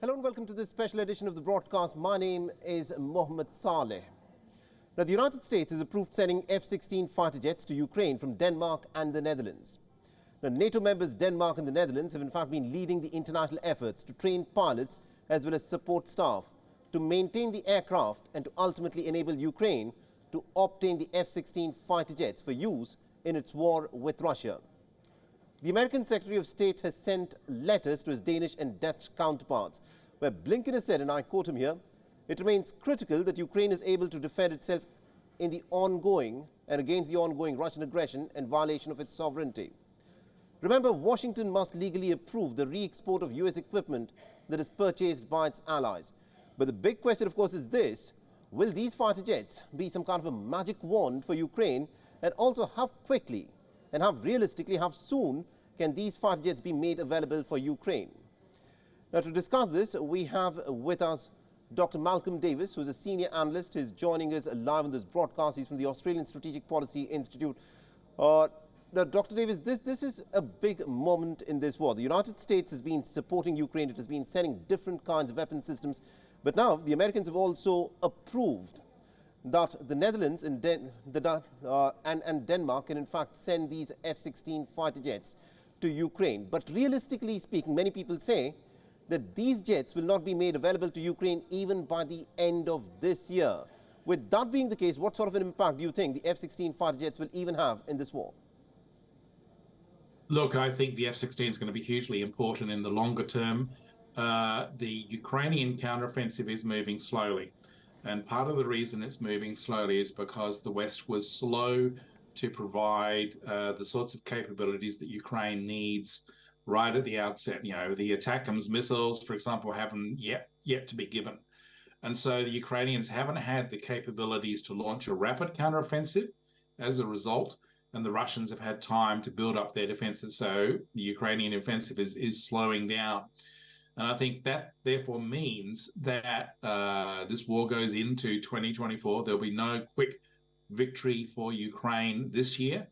Hello and welcome to this special edition of the broadcast. My name is Mohammed Saleh. Now, the United States has approved sending F-16 fighter jets to Ukraine from Denmark and the Netherlands. Now, NATO members Denmark and the Netherlands have in fact been leading the international efforts to train pilots as well as support staff to maintain the aircraft and to ultimately enable Ukraine to obtain the F-16 fighter jets for use in its war with Russia. The American Secretary of State has sent letters to his Danish and Dutch counterparts, where Blinken has said, and I quote him here, "It remains critical that Ukraine is able to defend itself in the ongoing and against the ongoing Russian aggression and violation of its sovereignty." Remember, Washington must legally approve the re-export of US equipment that is purchased by its allies. But the big question, of course, is this: will these fighter jets be some kind of a magic wand for Ukraine? And also, how quickly and how realistically, how soon can these fighter jets be made available for Ukraine? Now, to discuss this, we have with us Dr. Malcolm Davis, who is a senior analyst. He's joining us live on this broadcast. He's from the Australian Strategic Policy Institute. Now, Dr. Davis, this is a big moment in this war. The United States has been supporting Ukraine. It has been sending different kinds of weapon systems. But now the Americans have also approved that the Netherlands and, Denmark can in fact send these F-16 fighter jets to Ukraine. But realistically speaking, many people say that these jets will not be made available to Ukraine even by the end of this year. With that being the case, what sort of an impact do you think the F-16 fighter jets will even have in this war? Look, I think the F-16 is going to be hugely important in the longer term. The Ukrainian counteroffensive is moving slowly. And part of the reason it's moving slowly is because the West was slow to provide the sorts of capabilities that Ukraine needs right at the outset. You know, the ATACMS missiles, for example, haven't yet to be given. And so the Ukrainians haven't had the capabilities to launch a rapid counteroffensive as a result. And the Russians have had time to build up their defenses. So the Ukrainian offensive is slowing down. And I think that therefore means that this war goes into 2024. There'll be no quick victory for Ukraine this year.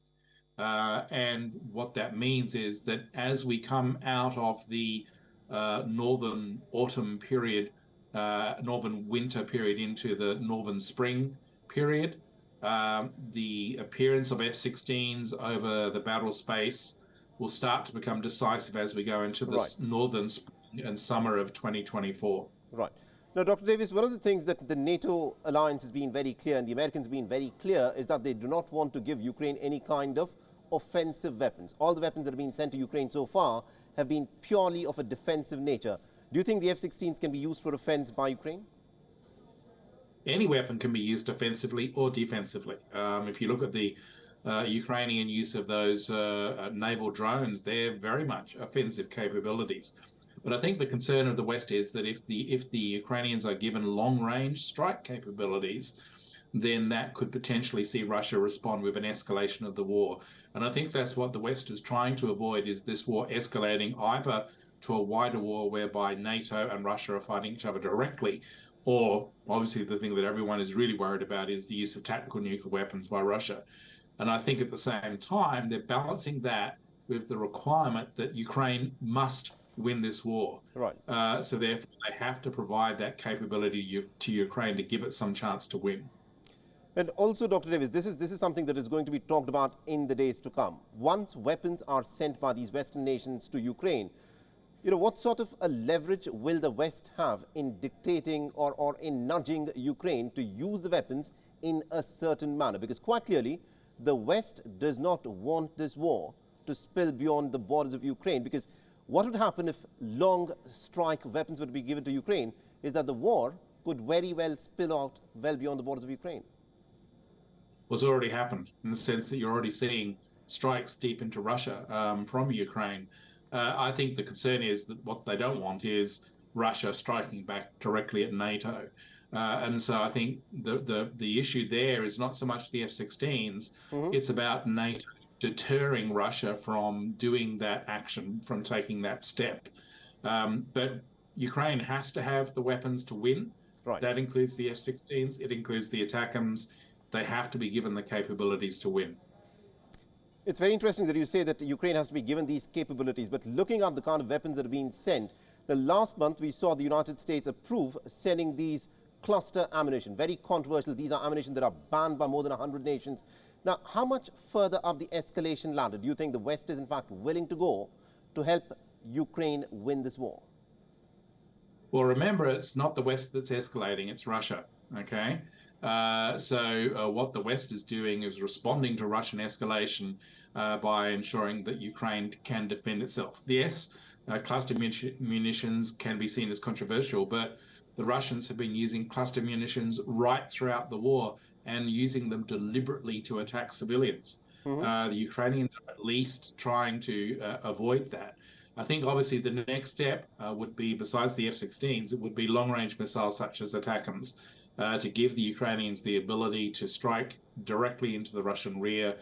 And what that means is that as we come out of the northern autumn period, northern winter period into the northern spring period, the appearance of F-16s over the battle space will start to become decisive as we go into this northern spring and summer of 2024. Right. Now, Dr. Davis, one of the things that the NATO alliance has been very clear and the Americans have been very clear is that they do not want to give Ukraine any kind of offensive weapons. All the weapons that have been sent to Ukraine so far have been purely of a defensive nature. Do you think the F-16s can be used for offense by Ukraine? Any weapon can be used offensively or defensively. If you look at the Ukrainian use of those naval drones, they're very much offensive capabilities. But I think the concern of the West is that if the Ukrainians are given long-range strike capabilities, then that could potentially see Russia respond with an escalation of the war. And I think that's what the West is trying to avoid, is this war escalating either to a wider war whereby NATO and Russia are fighting each other directly, or obviously the thing that everyone is really worried about is the use of tactical nuclear weapons by Russia. And I think at the same time, they're balancing that with the requirement that Ukraine must win this war. Right. So therefore, they have to provide that capability to Ukraine to give it some chance to win. And also, Dr. Davis, this is something that is going to be talked about in the days to come. Once weapons are sent by these Western nations to Ukraine, you know, what sort of a leverage will the West have in dictating or in nudging Ukraine to use the weapons in a certain manner? Because quite clearly, the West does not want this war to spill beyond the borders of Ukraine, because what would happen if long strike weapons were to be given to Ukraine is that the war could very well spill out well beyond the borders of Ukraine. Well, it's already happened in the sense that you're already seeing strikes deep into Russia from Ukraine. I think the concern is that what they don't want is Russia striking back directly at NATO. And so I think the issue there is not so much the F-16s, it's about NATO deterring Russia from doing that action, from taking that step. But Ukraine has to have the weapons to win. Right. That includes the F-16s, it includes the ATACMS. They have to be given the capabilities to win. It's very interesting that you say that Ukraine has to be given these capabilities, but looking at the kind of weapons that are being sent, The last month, we saw the United States approve sending these cluster ammunition. Very controversial. These are ammunition that are banned by more than 100 nations. Now, how much further up the escalation ladder do you think the West is in fact willing to go to help Ukraine win this war? Well, remember, it's not the West that's escalating, it's Russia, okay? What the West is doing is responding to Russian escalation by ensuring that Ukraine can defend itself. Yes, cluster munitions can be seen as controversial, but the Russians have been using cluster munitions right throughout the war and using them deliberately to attack civilians. The Ukrainians are at least trying to avoid that. I think obviously the next step would be, besides the F-16s, it would be long-range missiles such as ATACMS to give the Ukrainians the ability to strike directly into the Russian rear,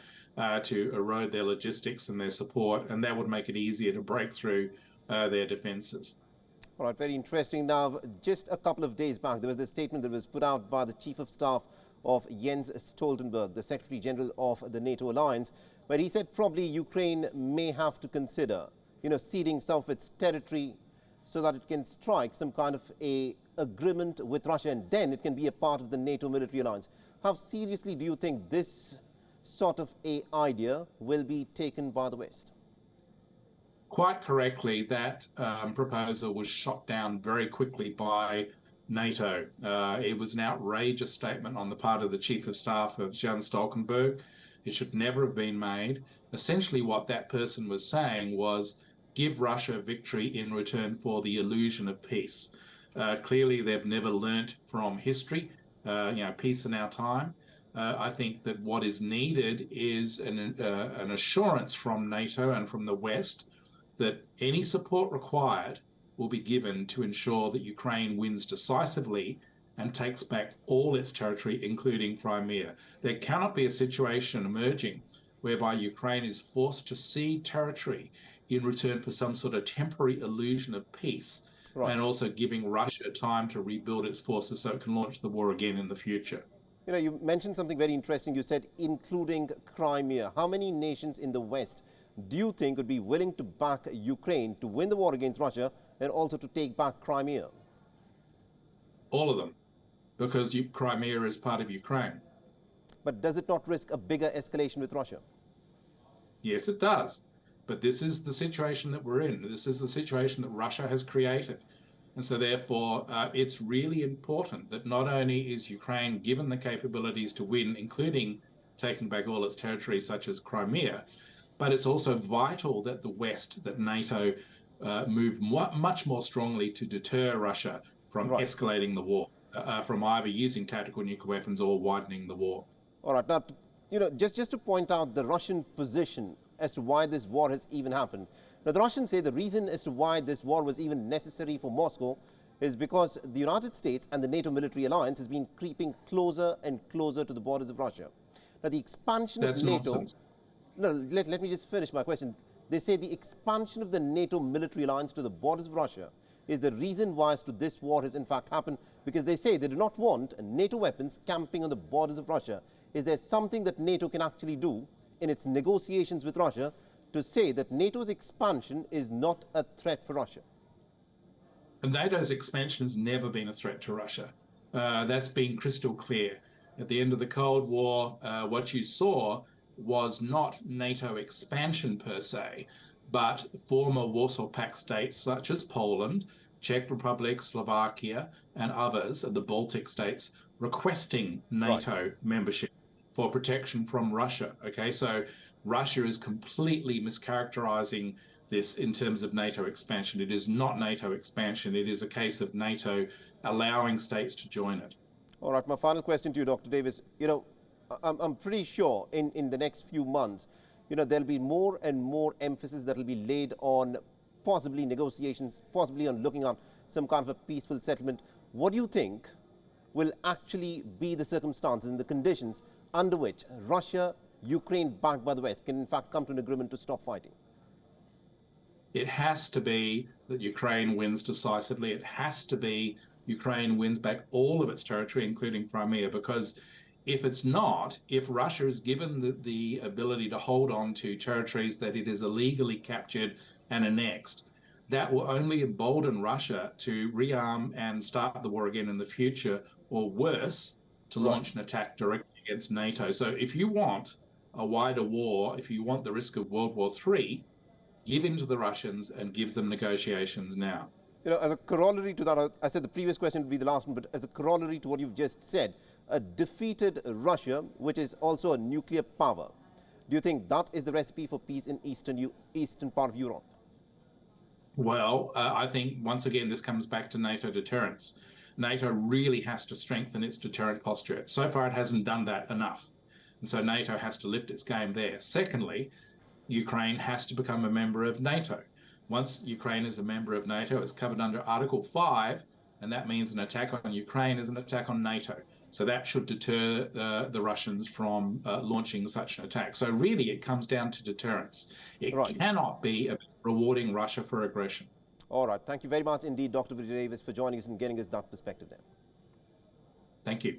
to erode their logistics and their support, and that would make it easier to break through their defenses. All right, very interesting. Now, just a couple of days back, there was this statement that was put out by the Chief of Staff of Jens Stoltenberg, the Secretary General of the NATO alliance, where he said probably Ukraine may have to consider, ceding some of its territory so that it can strike some kind of a agreement with Russia, and then it can be a part of the NATO military alliance. How seriously do you think this sort of a idea will be taken by the West? Quite correctly, that proposal was shot down very quickly by NATO. It was an outrageous statement on the part of the Chief of Staff of Jens Stoltenberg. It should never have been made. Essentially, what that person was saying was, give Russia victory in return for the illusion of peace. Clearly, they've never learnt from history, peace in our time. I think that what is needed is an assurance from NATO and from the West that any support required will be given to ensure that Ukraine wins decisively and takes back all its territory, including Crimea. There cannot be a situation emerging whereby Ukraine is forced to cede territory in return for some sort of temporary illusion of peace, right, and also giving Russia time to rebuild its forces so it can launch the war again in the future. You mentioned something very interesting. You said including Crimea. How many nations in the West do you think would be willing to back Ukraine to win the war against Russia and also to take back Crimea? All of them, because Crimea is part of Ukraine. But does it not risk a bigger escalation with Russia? Yes, it does. But this is the situation that we're in. This is the situation that Russia has created. And so therefore, it's really important that not only is Ukraine given the capabilities to win, including taking back all its territory, such as Crimea, but it's also vital that the West, that NATO, move much more strongly to deter Russia from escalating the war, from either using tactical nuclear weapons or widening the war. All right. Now, just to point out the Russian position as to why this war has even happened. Now, the Russians say the reason as to why this war was even necessary for Moscow is because the United States and the NATO military alliance has been creeping closer and closer to the borders of Russia. Now, the expansion of NATO... Nonsense. No, let me just finish my question. They say the expansion of the NATO military alliance to the borders of Russia is the reason why as to this war has in fact happened, because they say they do not want NATO weapons camping on the borders of Russia. Is there something that NATO can actually do in its negotiations with Russia to say that NATO's expansion is not a threat for Russia? NATO's expansion has never been a threat to Russia. That's been crystal clear. At the end of the Cold War, what you saw was not NATO expansion per se, but former Warsaw Pact states such as Poland, Czech Republic, Slovakia, and others, the Baltic states, requesting NATO membership for protection from Russia. Okay, so Russia is completely mischaracterizing this in terms of NATO expansion. It is not NATO expansion. It is a case of NATO allowing states to join it. All right, my final question to you, Dr. Davis. I'm pretty sure in the next few months, there'll be more and more emphasis that will be laid on possibly negotiations, possibly on looking at some kind of a peaceful settlement. What do you think will actually be the circumstances and the conditions under which Russia, Ukraine, backed by the West, can in fact come to an agreement to stop fighting? It has to be that Ukraine wins decisively. It has to be Ukraine wins back all of its territory, including Crimea, because if it's not, if Russia is given the ability to hold on to territories that it has illegally captured and annexed, that will only embolden Russia to rearm and start the war again in the future, or worse, to launch an attack directly against NATO. So if you want a wider war, if you want the risk of World War III, give in to the Russians and give them negotiations now. You know, as a corollary to that, I said the previous question would be the last one, but as a corollary to what you've just said, a defeated Russia, which is also a nuclear power, do you think that is the recipe for peace in eastern part of Europe? Well, I think once again, this comes back to NATO deterrence. NATO really has to strengthen its deterrent posture. So far, it hasn't done that enough. And so NATO has to lift its game there. Secondly, Ukraine has to become a member of NATO. Once Ukraine is a member of NATO, it's covered under Article 5, and that means an attack on Ukraine is an attack on NATO. So that should deter the Russians from launching such an attack. So really, it comes down to deterrence. It cannot be about rewarding Russia for aggression. All right. Thank you very much indeed, Dr. Davis, for joining us and getting us that perspective there. Thank you.